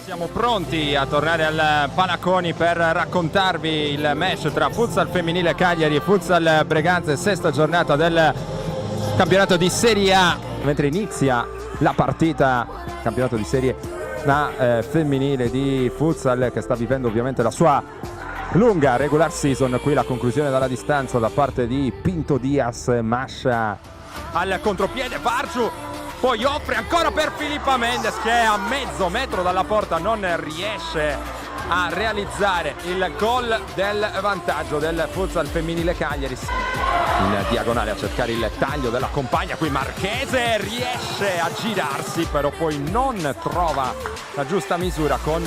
Siamo pronti a tornare al Palaconi per raccontarvi il match tra Futsal Femminile Cagliari e Futsal Breganze, sesta giornata del campionato di Serie A, mentre inizia la partita campionato di Serie A femminile di Futsal, che sta vivendo ovviamente la sua lunga regular season. Qui la conclusione dalla distanza da parte di Pinto Diaz, Mascia al contropiede, Vargiu poi offre ancora per Filippa Mendes, che a mezzo metro dalla porta non riesce a realizzare il gol del vantaggio del Futsal Femminile Cagliari. In diagonale a cercare il taglio della compagna, qui Marchese riesce a girarsi, però poi non trova la giusta misura con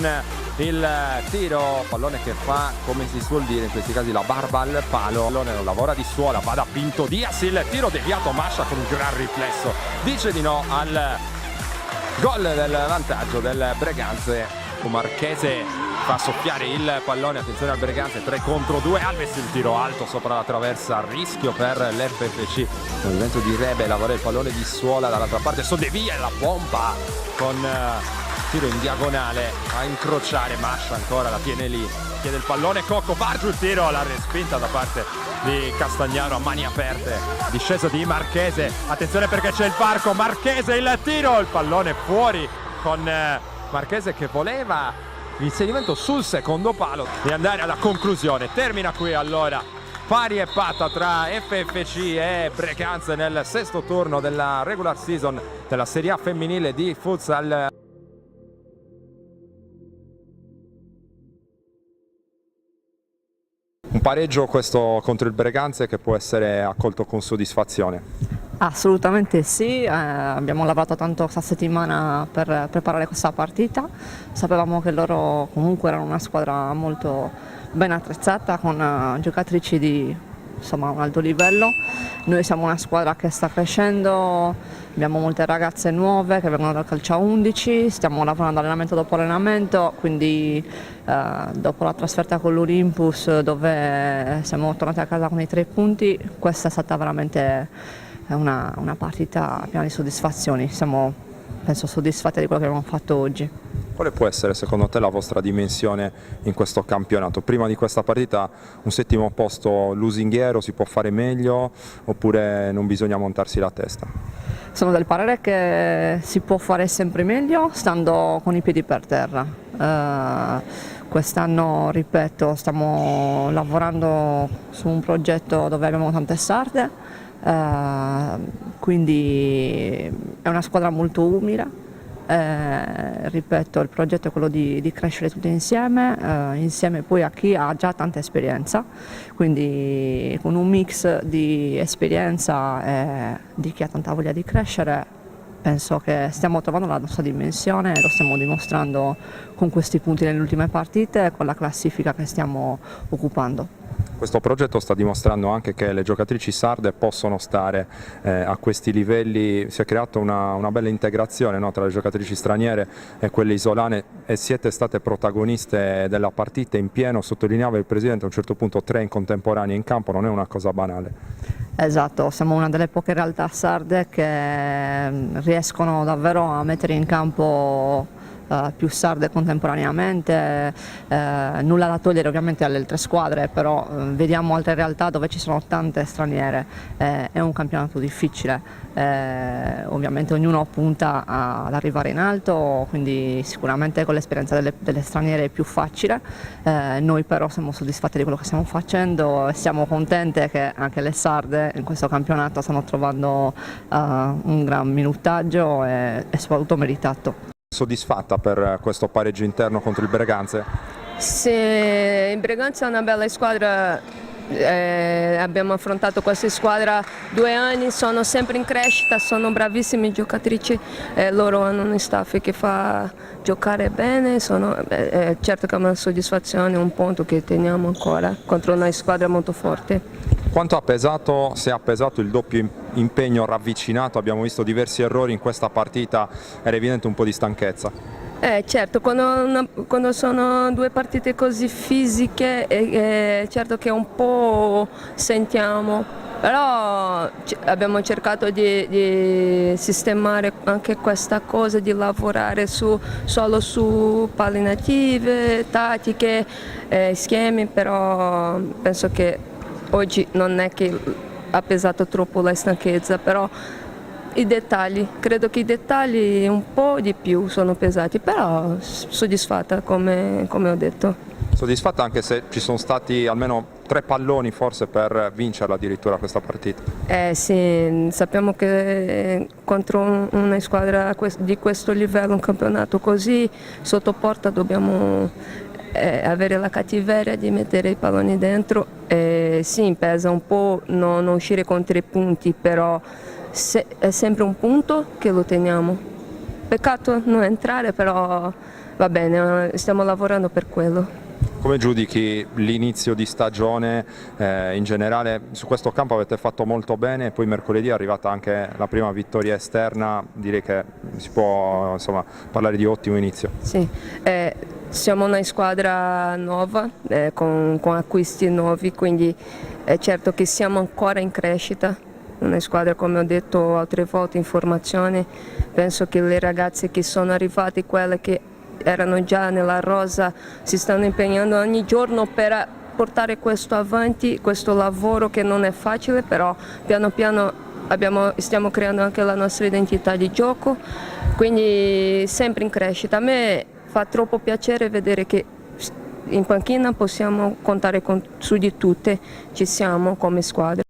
il tiro, pallone che fa, come si suol dire in questi casi, la barba al palo. Pallone non lavora di suola, va da Pinto Diaz, il tiro deviato, Mascia con un gran riflesso dice di no al gol del vantaggio del Breganze. Marchese fa soffiare il pallone, attenzione al Breganze, 3 contro 2, Alves il tiro alto sopra la traversa, rischio per l'FFC, movimento di Rebe, lavora il pallone di suola dall'altra parte, Sodevia e la pompa con tiro in diagonale a incrociare, Mascia ancora la tiene lì, chiede il pallone, Cocco, Vargiu il tiro, la respinta da parte di Castagnaro a mani aperte, discesa di Marchese, attenzione perché c'è il parco, Marchese il tiro, il pallone fuori con Marchese che voleva l'inserimento sul secondo palo e andare alla conclusione. Termina qui allora pari e patta tra FFC e Breganze nel sesto turno della regular season della Serie A femminile di Futsal. Un pareggio questo contro il Breganze che può essere accolto con soddisfazione. Assolutamente sì, abbiamo lavorato tanto questa settimana per preparare questa partita, sapevamo che loro comunque erano una squadra molto ben attrezzata con giocatrici di insomma, un alto livello. Noi siamo una squadra che sta crescendo, abbiamo molte ragazze nuove che vengono dal calcio a 11, stiamo lavorando allenamento dopo allenamento, quindi dopo la trasferta con l'Olympus dove siamo tornati a casa con i 3 punti, questa è stata veramente una partita piena di soddisfazioni, siamo penso soddisfatti di quello che abbiamo fatto oggi. Quale può essere secondo te la vostra dimensione in questo campionato? Prima di questa partita un settimo posto lusinghiero, si può fare meglio oppure non bisogna montarsi la testa? Sono del parere che si può fare sempre meglio stando con i piedi per terra. Quest'anno, ripeto, stiamo lavorando su un progetto dove abbiamo tante sarde, quindi è una squadra molto umile. Ripeto, il progetto è quello di crescere tutti insieme, insieme poi a chi ha già tanta esperienza, quindi con un mix di esperienza e di chi ha tanta voglia di crescere. Penso che stiamo trovando la nostra dimensione e lo stiamo dimostrando con questi punti nelle ultime partite e con la classifica che stiamo occupando. Questo progetto sta dimostrando anche che le giocatrici sarde possono stare a questi livelli, si è creata una bella integrazione, no, tra le giocatrici straniere e quelle isolane e siete state protagoniste della partita in pieno, sottolineava il Presidente a un certo punto 3 in contemporanea in campo, non è una cosa banale. Esatto, siamo una delle poche realtà sarde che riescono davvero a mettere in campo più sarde contemporaneamente, nulla da togliere ovviamente alle altre squadre, però vediamo altre realtà dove ci sono tante straniere, è un campionato difficile, ovviamente ognuno punta ad arrivare in alto, quindi sicuramente con l'esperienza delle straniere è più facile, noi però siamo soddisfatti di quello che stiamo facendo e siamo contente che anche le sarde in questo campionato stanno trovando un gran minutaggio e soprattutto meritato. Soddisfatta per questo pareggio interno contro il Breganze? Sì, il Breganze è una bella squadra, abbiamo affrontato questa squadra 2 anni, sono sempre in crescita, sono bravissime giocatrici, loro hanno un staff che fa giocare bene, certo che è una soddisfazione, un punto che teniamo ancora contro una squadra molto forte. Quanto ha pesato, se ha pesato il doppio impegno ravvicinato? Abbiamo visto diversi errori in questa partita, era evidente un po' di stanchezza. Certo, quando sono 2 partite così fisiche, certo che un po' sentiamo, Però abbiamo cercato di sistemare anche questa cosa, di lavorare solo su palle native, tattiche, schemi, però penso che oggi non è che ha pesato troppo la stanchezza, però i dettagli, credo che i dettagli un po' di più sono pesati, però soddisfatta come ho detto. Soddisfatta anche se ci sono stati almeno 3 palloni forse per vincerla addirittura questa partita. Sì, sappiamo che contro una squadra di questo livello, un campionato così, sotto porta dobbiamo avere la cattiveria di mettere i palloni dentro. Sì, pesa un po' non uscire con 3 punti, però è sempre un punto che lo teniamo. Peccato non entrare, però va bene, stiamo lavorando per quello. Come giudichi l'inizio di stagione in generale? Su questo campo avete fatto molto bene, poi mercoledì è arrivata anche la prima vittoria esterna, direi che si può insomma, parlare di ottimo inizio. Sì, siamo una squadra nuova, con acquisti nuovi, quindi è certo che siamo ancora in crescita. Una squadra, come ho detto altre volte in formazione, penso che le ragazze che sono arrivate, quelle che erano già nella rosa, si stanno impegnando ogni giorno per portare questo avanti, questo lavoro che non è facile, però piano piano stiamo creando anche la nostra identità di gioco, quindi sempre in crescita. A me fa troppo piacere vedere che in panchina possiamo contare su di tutte, ci siamo come squadra.